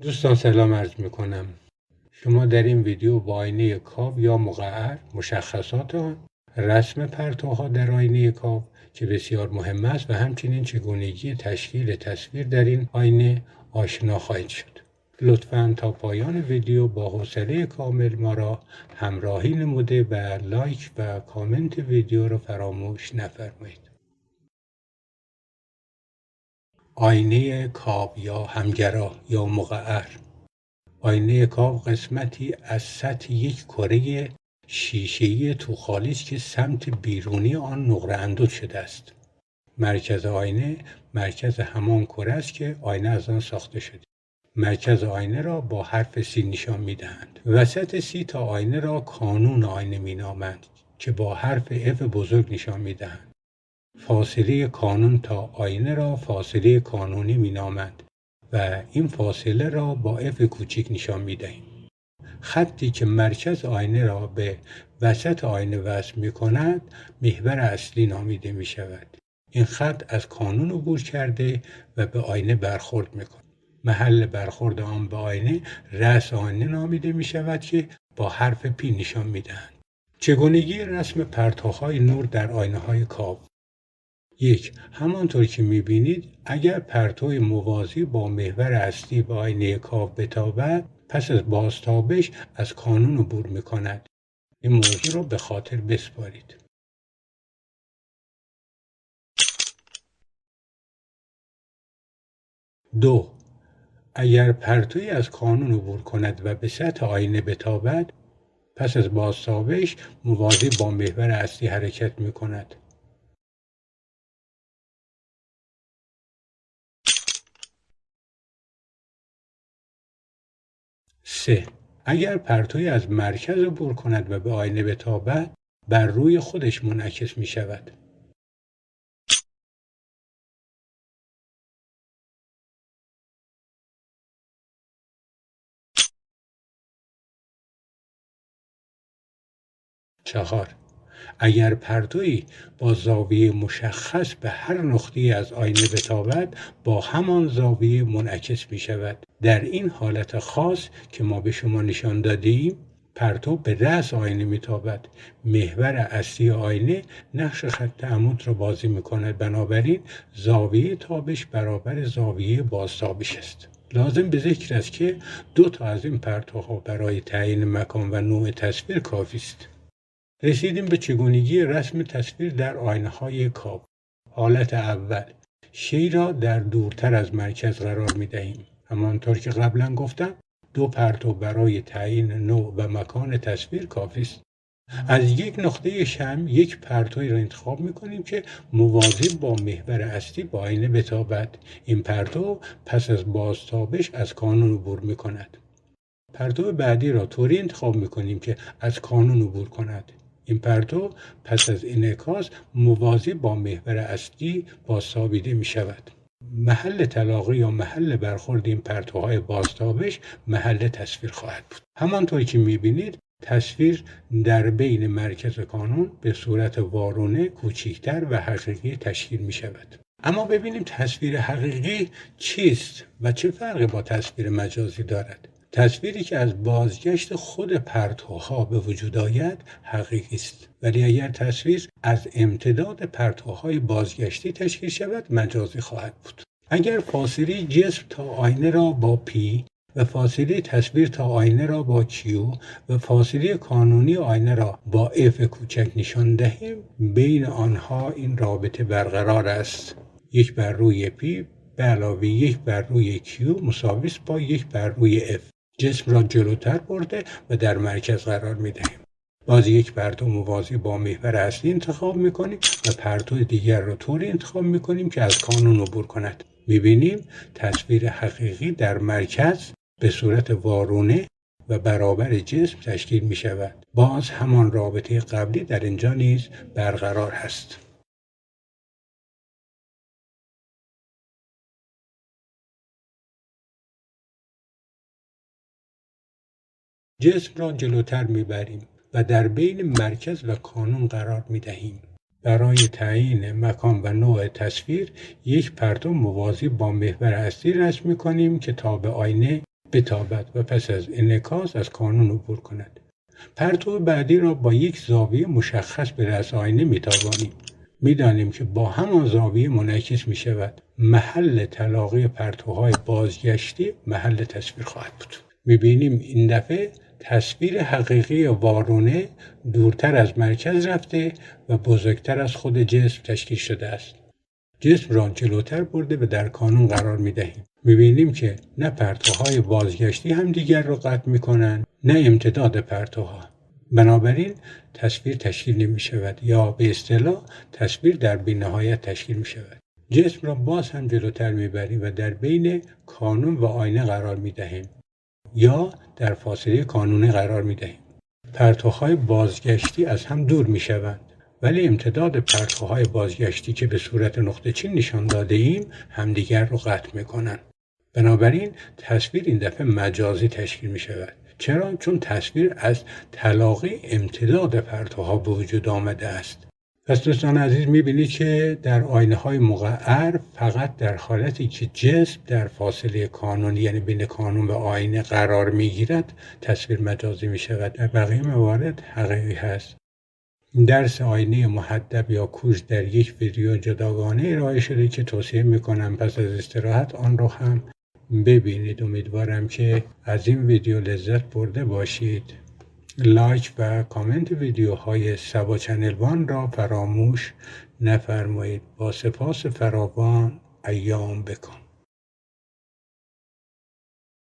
دوستان سلام عرض میکنم. شما در این ویدیو با آینه کاو یا مقعر، مشخصات آن، رسم پرتوها در آینه کاو که بسیار مهم است و همچنین چگونگی تشکیل تصویر در این آینه آشنا خواهید شد. لطفاً تا پایان ویدیو با حوصله کامل ما را همراهی نموده و لایک و کامنت ویدیو را فراموش نفرمایید. آینه کاو یا همگرا یا مقعر. آینه کاو قسمتی از سطح یک کره شیشه‌ای توخالی است که سمت بیرونی آن نقره اندود شده است. مرکز آینه مرکز همان کره است که آینه از آن ساخته شده. مرکز آینه را با حرف سی نشان می‌دهند. وسط سی تا آینه را کانون آینه می‌نامند که با حرف F بزرگ نشان می‌دهند. فاصله کانون تا آینه را فاصله کانونی می‌نامند و این فاصله را با F کوچک نشان می‌دهیم. خطی که مرکز آینه را به وسط آینه وصل می‌کند محور اصلی نامیده می‌شود. این خط از کانون عبور کرده و به آینه برخورد می‌کند. محل برخورد آن به آینه رأس آینه نامیده می‌شود که با حرف P نشان می‌دهند. چگونگی رسم پرتوهای نور در آینه‌های کاو. 1. همانطور که می‌بینید اگر پرتو موازی با محور اصلی به آینه کاو بتابد، پس از بازتابش از کانون عبور می‌کند. این موضوع را به خاطر بسپارید. 2. اگر پرتویی از کانون عبور کند و به سطح آینه بتابد، پس از بازتابش موازی با محور اصلی حرکت می‌کند. 3. اگر پرتویی از مرکز عبور کند و به آینه بتابد، بر روی خودش منعکس می شود. 4. اگر پرتویی با زاویه مشخص به هر نقطه‌ای از آینه بتابد، با همان زاویه منعکس می شود. در این حالت خاص که ما به شما نشان دادیم، پرتو به رأس آینه میتابد. محور اصلی آینه نقش خط عمود را بازی میکند، بنابراین زاویه تابش برابر زاویه بازتابش است. لازم به ذکر است که 2 تا از این پرتوها برای تعیین مکان و نوع تصویر کافی است. رسیدیم به چگونگی رسم تصویر در آینه‌های کاو. حالت اول، شی را در دورتر از مرکز قرار می‌دهیم. همانطور که قبلا گفتم 2 پرتو برای تعیین نوع و مکان تصویر کافی است. از یک نقطه شمع یک پرتوی را انتخاب می‌کنیم که موازی با محور اصلی با آینه بتابد. این پرتو پس از بازتابش از کانون عبور می‌کند. پرتو بعدی را طوری انتخاب می‌کنیم که از کانون عبور کند. این پرتو پس از انعکاس موازی با محور اصلی بازتابیده می شود. محل تلاقی یا محل برخورد این پرتوهای بازتابش محل تصویر خواهد بود. همانطور که می بینید تصویر در بین مرکز کانون به صورت وارونه کوچکتر و حقیقی تشکیل می شود. اما ببینیم تصویر حقیقی چیست و چه فرقی با تصویر مجازی دارد. تصویری که از بازگشت خود پرتوها به وجود آید حقیقی است، ولی اگر تصویر از امتداد پرتوهای بازگشتی تشکیل شود مجازی خواهد بود. اگر فاصله جسم تا آینه را با P و فاصله تصویر تا آینه را با Q و فاصله کانونی آینه را با F کوچک نشان دهیم، بین آنها این رابطه برقرار است. 1/P به علاوه 1/Q مساوی است با 1/F. جسم را جلوتر برده و در مرکز قرار می‌دهیم. باز یک پرتو موازی با محور اصلی انتخاب می‌کنیم و پرتو دیگر را طوری انتخاب می‌کنیم که از کانون عبور کند. می‌بینیم تصویر حقیقی در مرکز به صورت وارونه و برابر جسم تشکیل می‌شود. باز همان رابطه قبلی در اینجا نیز برقرار است. جسم را جلوتر میبریم و در بین مرکز و کانون قرار میدهیم. برای تعیین مکان و نوع تصویر یک پرتو موازی با محور اصلی رسم میکنیم که تا به آینه بتابد و پس از انعکاس از کانون عبور کند. پرتو بعدی را با یک زاویه مشخص به رأس آینه میتابانیم. میدانیم که با همان زاویه منعکس می شود. محل تلاقی پرتوهای بازگشتی محل تصویر خواهد بود. میبینیم این دفعه تصویر حقیقی وارونه دورتر از مرکز رفته و بزرگتر از خود جسم تشکیل شده است. جسم را جلوتر برده و در کانون قرار می دهیم. میبینیم که نه پرتوهای بازگشتی هم دیگر را قطع می کنند نه امتداد پرتوها. بنابراین تصویر تشکیل نمی شود یا به اصطلاح تصویر در بی‌نهایت تشکیل می شود. جسم را باز هم جلوتر می بریم و در بین کانون و آینه قرار می دهیم یا در فاصله کانونی قرار می دهیم. پرتوهای بازگشتی از هم دور می شوند ولی امتداد پرتوهای بازگشتی که به صورت نقطه چین نشان داده ایم همدیگر رو قطع می کنند. بنابراین تصویر این دفعه مجازی تشکیل می شود. چرا؟ چون تصویر از تلاقی امتداد پرتوها به وجود آمده است. پس دوستان عزیز می‌بینید که در آینه‌های مقعر فقط در حالتی که جسم در فاصله کانونی یعنی بین کانون و آینه قرار می‌گیرد تصویر مجازی می‌شود. در بقیه موارد حقیقی هست. درس آینه محدب یا کوژ در یک ویدیو جداگانه ارائه شده که توصیه می‌کنم پس از استراحت آن رو هم ببینید. امیدوارم که از این ویدیو لذت برده باشید. لایک و کامنت ویدیوهای سبا چنل وان را فراموش نفرمایید. با سپاس فراوان ایام بکن.